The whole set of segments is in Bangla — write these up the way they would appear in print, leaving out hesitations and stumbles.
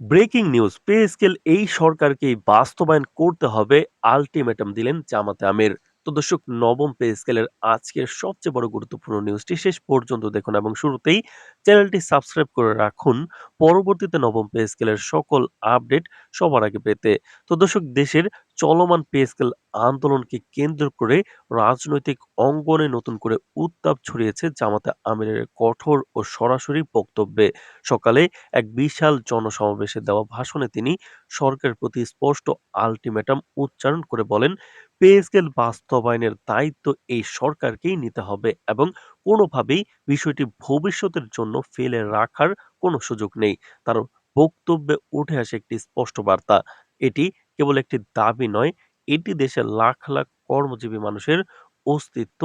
ব্রেকিং নিউজ, পে স্কেল এই সরকারকেই বাস্তবায়ন করতে হবে, আলটিমেটাম দিলেন জামাতে আমির। তো দর্শক, নবম পে স্কেলের আজকের সবচেয়ে বড় গুরুত্বপূর্ণ নিউজটি শেষ পর্যন্ত দেখুন এবং শুরুতেই চ্যানেলটি সাবস্ক্রাইব করে রাখুন পরবর্তীতে নবম পে স্কেলের সকল আপডেট সবার আগে পেতে। তো দর্শক, দেশের চলমান পে স্কেল আন্দোলনকে কেন্দ্র করে রাজনৈতিক অঙ্গনে নতুন করে উত্তাপ ছড়িয়েছে জামাতে আমিরের কঠোর ও সরাসরি বক্তব্যে। সকালে এক বিশাল জনসমাবেশে দেওয়া ভাষণে তিনি সরকারের প্রতি স্পষ্ট আলটিমেটাম উচ্চারণ করে বলেন, পে স্কেল বাস্তবায়নের দায়িত্ব এই সরকারকেই নিতে হবে এবং কোনোভাবেই বিষয়টি ভবিষ্যতের জন্য ফেলে রাখার কোনো সুযোগ নেই। তার বক্তব্যে উঠে আসে একটি স্পষ্ট বার্তা। এটি কেবল একটি দাবি নয়, এটি দেশের লাখ লাখ কর্মজীবী মানুষের অস্তিত্ব,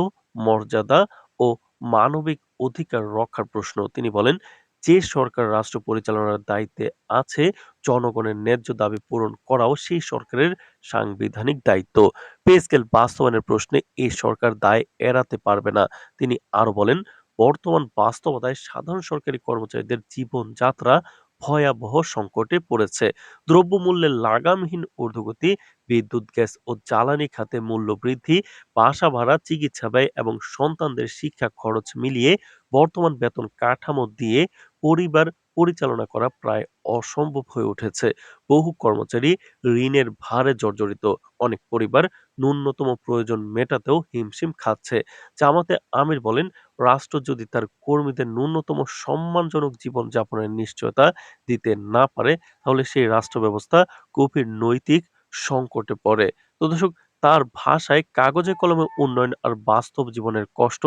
মর্যাদা ও মানবিক অধিকার রক্ষার প্রশ্ন। তিনি বলেন, যে সরকার রাষ্ট্র পরিচালনার দায়িত্বে আছে, জনগণের ন্যায্য দাবি পূরণ করাও সেই সরকারের সাংবিধানিক দায়িত্ব। পে স্কেল বাস্তবায়নের প্রশ্নে এই সরকার দায় এড়াতে পারবে না। তিনি আরো বলেন, বর্তমান বাস্তবতায় সাধারণ সরকারি কর্মচারীদের জীবনযাত্রা ভয়াবহ সংকটে পড়েছে। দ্রব্যমূল্যের লাগামহীন ঊর্ধ্বগতি, বিদ্যুৎ, গ্যাস ও জ্বালানি খাতে মূল্য বৃদ্ধি, বাসা ভাড়া, চিকিৎসা ব্যয় এবং সন্তানদের শিক্ষা খরচ মিলিয়ে বর্তমান বেতন কাঠামো দিয়ে পরিবার পরিচালনা করা প্রায় অসম্ভব হয়ে উঠেছে। বহু কর্মচারী ঋণের ভারে জর্জরিত। অনেক পরিবার ন্যূনতম প্রয়োজন মেটাতেও হিমশিম খাচ্ছে। জামাতে আমির বলেন, রাষ্ট্র যদি তার কর্মীদের ন্যূনতম সম্মানজনক জীবনযাপনের নিশ্চয়তা দিতে না পারে, তাহলে সেই রাষ্ট্র ব্যবস্থা গভীর নৈতিক সংকটে পড়ে। তো দর্শক, তার ভাষায় কাগজে কলমে উন্নয়ন আর বাস্তব জীবনের কষ্ট,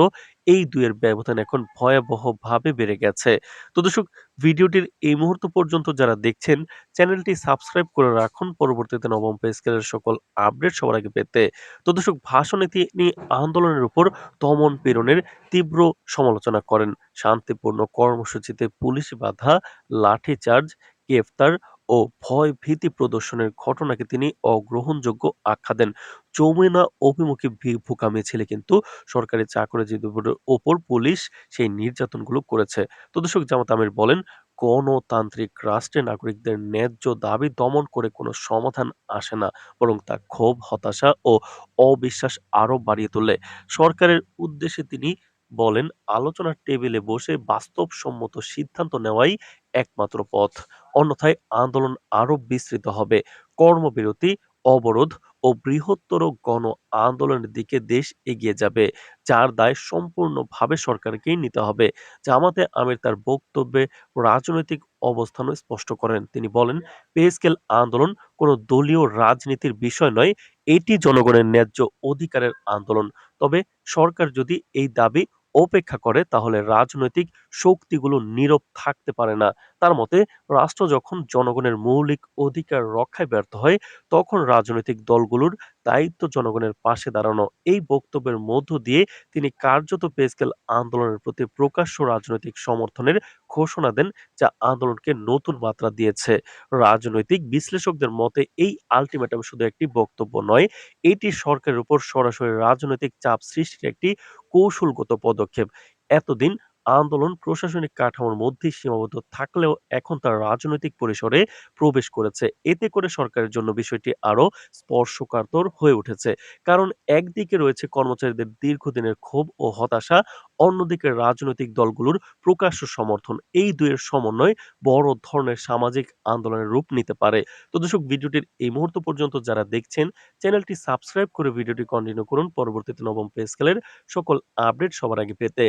এই দুইয়ের ব্যবধান এখন ভয়াবহভাবে বেড়ে গেছে। তো দর্শক, ভিডিওটির এই মুহূর্ত পর্যন্ত যারা দেখছেন, চ্যানেলটি সাবস্ক্রাইব করে রাখুন পরবর্তীতে নবম পে স্কেলের সকল আপডেট সবার আগে পেতে। তো দর্শক, ভাষণে তিনি আন্দোলনের উপর দমন পীড়নের তীব্র সমালোচনা করেন। শান্তিপূর্ণ কর্মসূচিতে পুলিশ বাধা, লাঠিচার্জ, গ্রেফতার ও ভয় ভীতি প্রদর্শনের ঘটনাকে তিনি অগ্রহণযোগ্য আখ্যা দেন। যমুনা অভিমুখী ভুকা মিছিলে কিন্তু সরকারি চাকরিজীবীদের ওপর পুলিশ সেই নির্যাতনগুলো করেছে। তো দর্শক, জামাত আমির বলেন, গণতান্ত্রিক রাষ্ট্রে নাগরিকদের ন্যায্য দাবি দমন করে কোনো সমাধান আসে না, বরং তা ক্ষোভ, হতাশা ও অবিশ্বাস আরো বাড়িয়ে তোলে। সরকারের উদ্দেশ্যে তিনি বলেন, আলোচনার টেবিলে বসে বাস্তবসম্মত সিদ্ধান্ত নেওয়াই একমাত্র পথ। অন্যথায় আন্দোলন আরো বিস্তৃত হবে। কর্মবিরতি, অবরোধ ও বৃহত্তর গণ আন্দোলনের দিকে দেশ এগিয়ে যাবে, যার দায় সম্পূর্ণভাবে সরকারকেই নিতে হবে। জামাতে আমির তার বক্তব্যে রাজনৈতিক অবস্থানও স্পষ্ট করেন। তিনি বলেন, পে স্কেল আন্দোলন কোনো দলীয় রাজনীতির বিষয় নয়, এটি জনগণের ন্যায্য অধিকারের আন্দোলন। তবে সরকার যদি এই দাবি উপেক্ষা করে, তাহলে রাজনৈতিক শক্তিগুলো নীরব থাকতে পারে না। তার মতে, রাষ্ট্র যখন জনগণের মৌলিক অধিকার রক্ষায় ব্যর্থ হয়, তখন রাজনৈতিক দলগুলোর দায়িত্ব জনগণের পাশে দাঁড়ানো। এই বক্তব্যের মধ্য দিয়ে তিনি কার্যত পে স্কেল আন্দোলনের প্রতি প্রকাশ্য রাজনৈতিক সমর্থনের ঘোষণা দেন, যা আন্দোলনকে নতুন মাত্রা দিয়েছে। রাজনৈতিক বিশ্লেষকদের মতে এই আলটিমেটাম শুধু একটি বক্তব্য নয়, এটি সরকারের উপর সরাসরি রাজনৈতিক চাপ সৃষ্টির একটি কৌশলগত পদক্ষেপ। এতদিন আন্দোলন প্রশাসনিক কাঠামোর মধ্যেই সীমাবদ্ধ থাকলেও এখন তার রাজনৈতিক পরিসরে প্রবেশ করেছে। এতে করে সরকারের জন্য বিষয়টি আরো স্পর্শকাতর হয়ে উঠেছে। কারণ একদিকে রয়েছে কর্মচারীদের দীর্ঘদিনের ক্ষোভ ও হতাশা, অন্যদিকে রাজনৈতিক দলগুলোর প্রকাশ্য সমর্থন। এই দুইয়ের সমন্বয় বড় ধরনের সামাজিক আন্দোলনের রূপ নিতে পারে। তো দর্শক, ভিডিওটির এই মুহূর্ত পর্যন্ত যারা দেখছেন, চ্যানেলটি সাবস্ক্রাইব করে ভিডিওটি কন্টিনিউ করুন পরবর্তীতে নবম পে স্কেলের সকল আপডেট সবার আগে পেতে।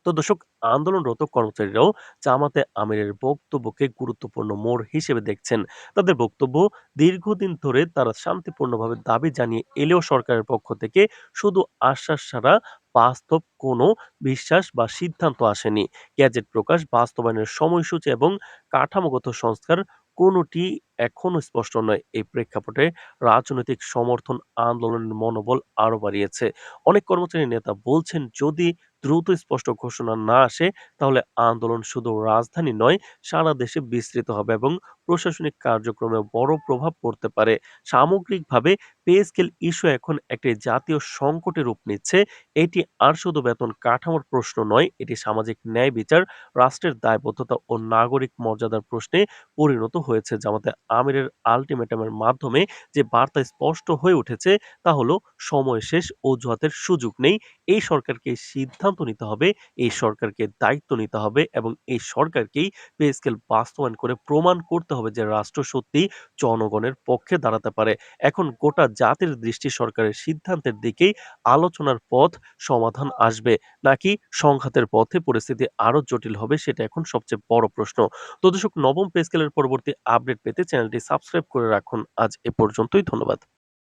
তো দর্শক, আন্দোলনরত কর্মচারীরাও জামাতে আমিরের বক্তব্যকে গুরুত্বপূর্ণ মোড় হিসেবে দেখছেন। তাদের বক্তব্য, দীর্ঘদিন ধরে তারা শান্তিপূর্ণভাবে দাবি জানিয়ে এলেও সরকারের পক্ষ থেকে শুধু আশ্বাস ছাড়া বাস্তব কোনো বিশ্বাস বা সিদ্ধান্ত আসেনি। গ্যাজেট প্রকাশ, বাস্তবায়নের সময়সূচি এবং কাঠামোগত সংস্কার কোনোটি এখনো স্পষ্ট নয়। এই প্রেক্ষাপটে রাজনৈতিক সমর্থন আন্দোলনের মনোবল আরো বাড়িয়েছে। অনেক কর্মচারী নেতা বলছেন যদি দ্রুত স্পষ্ট ঘোষণা না আসে তাহলে আন্দোলন শুধু রাজধানী নয় সারা দেশে বিস্তৃত হবে এবং প্রশাসনিক কার্যক্রমে বড় প্রভাব পড়তে পারে। সামগ্রিকভাবে পে স্কেল ইস্যু এখন একটি জাতীয় সংকটে রূপ নিচ্ছে। এটি আর শুধু বেতন কাঠামোর প্রশ্ন নয়, এটি সামাজিক ন্যায় বিচার, রাষ্ট্রের দায়বদ্ধতা ও নাগরিক মর্যাদার প্রশ্নে পরিণত হয়েছে। জামাতে আমিরের আল্টিমেটামের মাধ্যমে যে বার্তা স্পষ্ট হয়ে উঠেছে তা হলো সময় শেষ, অজুহাতের সুযোগ নেই। এই সরকারকে সিদ্ধান্ত নিতে হবে, এই সরকারকে দায়িত্ব নিতে হবে এবং এই সরকারকেই পে স্কেল বাস্তবায়ন করে প্রমাণ করতে হবে যে রাষ্ট্র সত্যি জনগণের পক্ষে দাঁড়াতে পারে। এখন গোটা জাতির দৃষ্টি সরকারের সিদ্ধান্তের দিকেই। আলোচনার পথ সমাধান আসবে নাকি সংঘাতের পথে পরিস্থিতি আরো জটিল হবে সেটা এখন সবচেয়ে বড় প্রশ্ন। তো দর্শক, নবম পে স্কেলের পরবর্তী আপডেট পেতে চ্যানেলটি সাবস্ক্রাইব করে রাখুন। আজ এ পর্যন্তই। ধন্যবাদ।